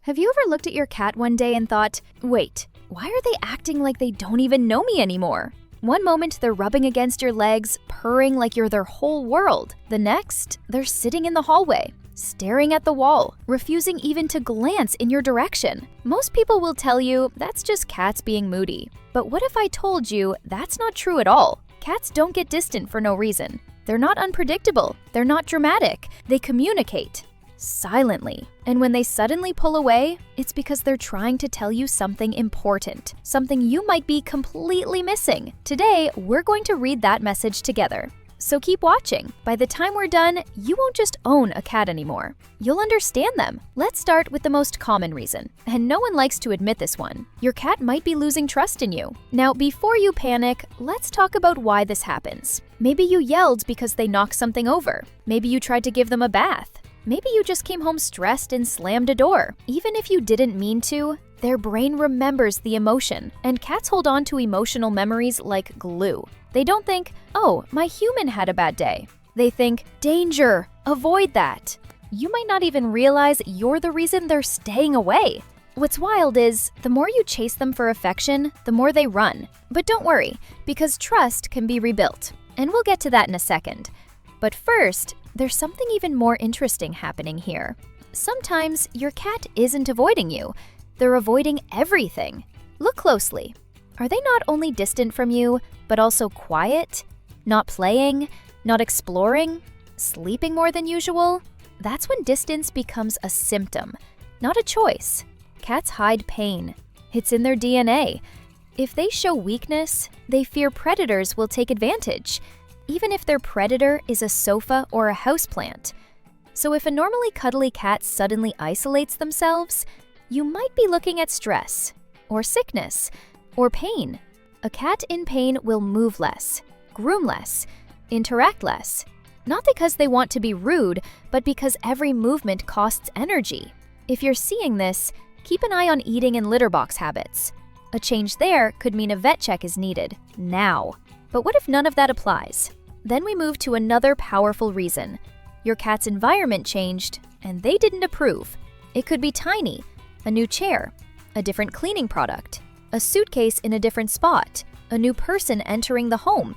Have you ever looked at your cat one day and thought, wait, why are they acting like they don't even know me anymore? One moment they're rubbing against your legs, purring like you're their whole world. The next, they're sitting in the hallway, staring at the wall, refusing even to glance in your direction. Most people will tell you that's just cats being moody. But what if I told you that's not true at all? Cats don't get distant for no reason. They're not unpredictable. They're not dramatic. They communicate silently. And when they suddenly pull away, it's because they're trying to tell you something important, something you might be completely missing. Today, we're going to read that message together. So keep watching. By the time we're done, you won't just own a cat anymore. You'll understand them. Let's start with the most common reason, and no one likes to admit this one. Your cat might be losing trust in you. Now, before you panic, let's talk about why this happens. Maybe you yelled because they knocked something over. Maybe you tried to give them a bath. Maybe you just came home stressed and slammed a door. Even if you didn't mean to, their brain remembers the emotion, and cats hold on to emotional memories like glue. They don't think, oh, my human had a bad day. They think, danger, avoid that. You might not even realize you're the reason they're staying away. What's wild is, the more you chase them for affection, the more they run. But don't worry, because trust can be rebuilt. And we'll get to that in a second. But first, there's something even more interesting happening here. Sometimes your cat isn't avoiding you. They're avoiding everything. Look closely. Are they not only distant from you, but also quiet? Not playing? Not exploring? Sleeping more than usual? That's when distance becomes a symptom, not a choice. Cats hide pain. It's in their DNA. If they show weakness, they fear predators will take advantage, even if their predator is a sofa or a houseplant. So if a normally cuddly cat suddenly isolates themselves, you might be looking at stress, or sickness, or pain. A cat in pain will move less, groom less, interact less. Not because they want to be rude, but because every movement costs energy. If you're seeing this, keep an eye on eating and litter box habits. A change there could mean a vet check is needed, now. But what if none of that applies? Then we move to another powerful reason. Your cat's environment changed, and they didn't approve. It could be tiny, a new chair, a different cleaning product, a suitcase in a different spot, a new person entering the home,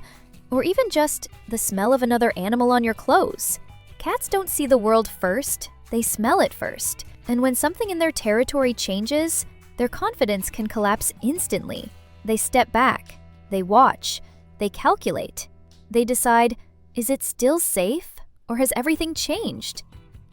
or even just the smell of another animal on your clothes. Cats don't see the world first, they smell it first. And when something in their territory changes, their confidence can collapse instantly. They step back, they watch, they calculate. They decide, is it still safe, or has everything changed?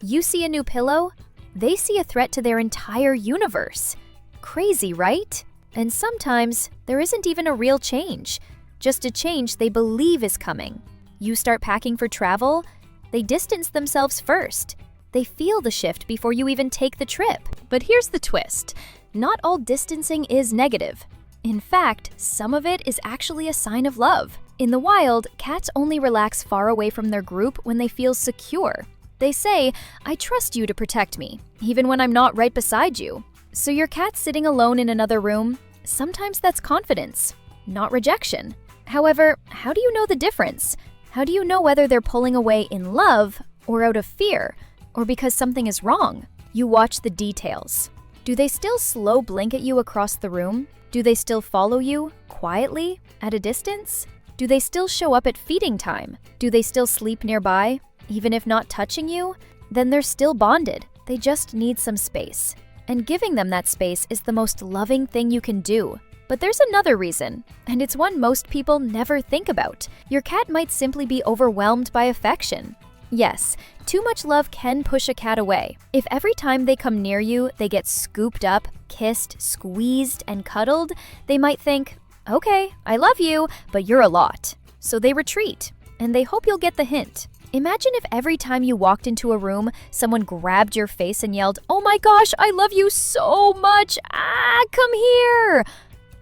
You see a new pillow, they see a threat to their entire universe. Crazy, right? And sometimes there isn't even a real change, just a change they believe is coming. You start packing for travel, they distance themselves first. They feel the shift before you even take the trip. But here's the twist. Not all distancing is negative. In fact, some of it is actually a sign of love. In the wild, cats only relax far away from their group when they feel secure. They say, I trust you to protect me, even when I'm not right beside you. So your cat's sitting alone in another room, sometimes that's confidence, not rejection. However, how do you know the difference? How do you know whether they're pulling away in love or out of fear, or because something is wrong? You watch the details. Do they still slow blink at you across the room? Do they still follow you, quietly, at a distance? Do they still show up at feeding time? Do they still sleep nearby, even if not touching you? Then they're still bonded. They just need some space. And giving them that space is the most loving thing you can do. But there's another reason, and it's one most people never think about. Your cat might simply be overwhelmed by affection. Yes, too much love can push a cat away. If every time they come near you, they get scooped up, kissed, squeezed, and cuddled, they might think, okay, I love you, but you're a lot. So they retreat, and they hope you'll get the hint. Imagine if every time you walked into a room, someone grabbed your face and yelled, oh my gosh, I love you so much, come here.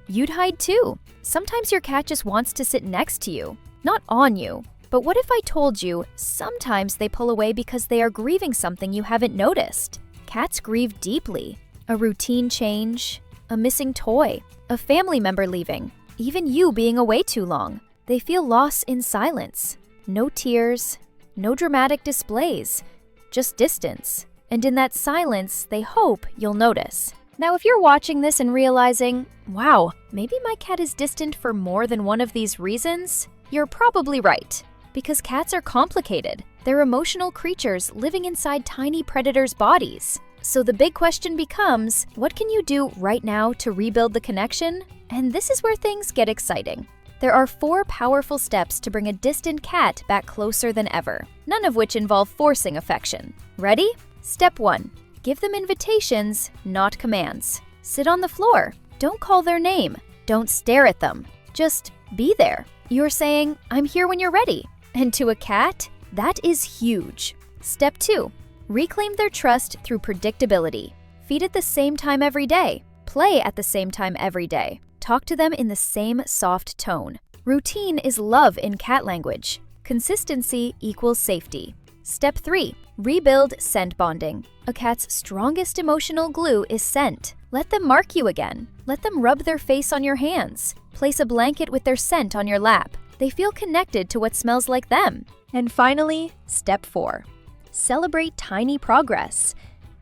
You'd hide too. Sometimes your cat just wants to sit next to you, not on you. But what if I told you, sometimes they pull away because they are grieving something you haven't noticed? Cats grieve deeply. A routine change, a missing toy, a family member leaving, even you being away too long. They feel loss in silence. No tears, no dramatic displays, just distance. And in that silence, they hope you'll notice. Now, if you're watching this and realizing, wow, maybe my cat is distant for more than one of these reasons, you're probably right. Because cats are complicated. They're emotional creatures living inside tiny predators' bodies. So the big question becomes, what can you do right now to rebuild the connection? And this is where things get exciting. There are 4 powerful steps to bring a distant cat back closer than ever, none of which involve forcing affection. Ready? Step 1. Give them invitations, not commands. Sit on the floor. Don't call their name. Don't stare at them. Just be there. You're saying, I'm here when you're ready. And to a cat, that is huge. Step 2. Reclaim their trust through predictability. Feed at the same time every day. Play at the same time every day. Talk to them in the same soft tone. Routine is love in cat language. Consistency equals safety. Step 3. Rebuild scent bonding. A cat's strongest emotional glue is scent. Let them mark you again. Let them rub their face on your hands. Place a blanket with their scent on your lap. They feel connected to what smells like them. And finally, step 4. Celebrate tiny progress.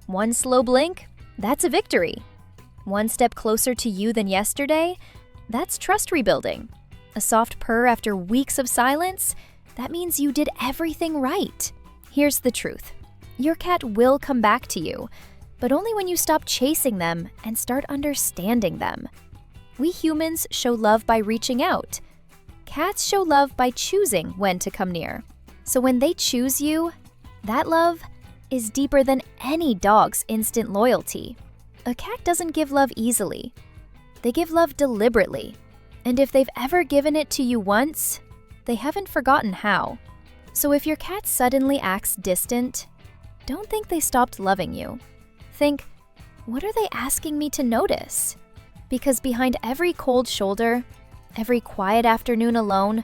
One slow blink, that's a victory. One step closer to you than yesterday, that's trust rebuilding. A soft purr after weeks of silence, that means you did everything right. Here's the truth. Your cat will come back to you, but only when you stop chasing them and start understanding them. We humans show love by reaching out. Cats show love by choosing when to come near. So when they choose you, that love is deeper than any dog's instant loyalty. A cat doesn't give love easily. They give love deliberately. And if they've ever given it to you once, they haven't forgotten how. So if your cat suddenly acts distant, don't think they stopped loving you. Think, what are they asking me to notice? Because behind every cold shoulder, every quiet afternoon alone,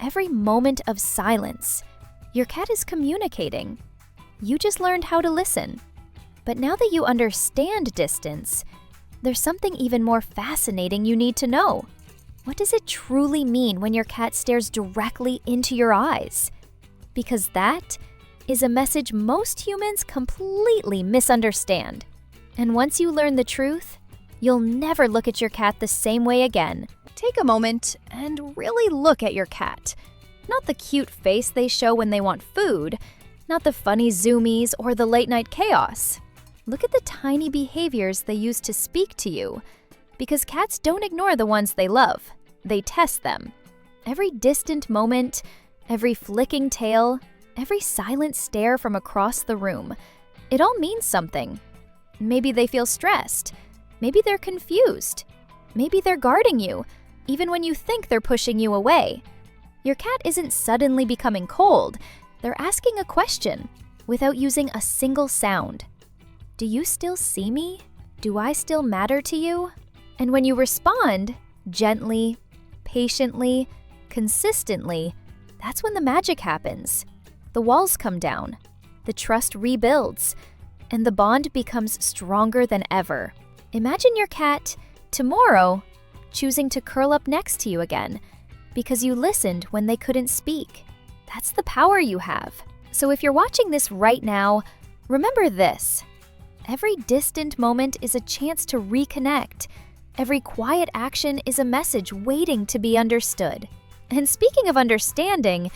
every moment of silence, your cat is communicating. You just learned how to listen. But now that you understand distance, there's something even more fascinating you need to know. What does it truly mean when your cat stares directly into your eyes? Because that is a message most humans completely misunderstand. And once you learn the truth, you'll never look at your cat the same way again. Take a moment and really look at your cat. Not the cute face they show when they want food, not the funny zoomies or the late-night chaos. Look at the tiny behaviors they use to speak to you. Because cats don't ignore the ones they love. They test them. Every distant moment, every flicking tail, every silent stare from across the room, it all means something. Maybe they feel stressed. Maybe they're confused. Maybe they're guarding you, even when you think they're pushing you away. Your cat isn't suddenly becoming cold. They're asking a question without using a single sound. Do you still see me? Do I still matter to you? And when you respond, gently, patiently, consistently, that's when the magic happens. The walls come down, the trust rebuilds, and the bond becomes stronger than ever. Imagine your cat, tomorrow, choosing to curl up next to you again because you listened when they couldn't speak. That's the power you have. So if you're watching this right now, remember this. Every distant moment is a chance to reconnect. Every quiet action is a message waiting to be understood. And speaking of understanding,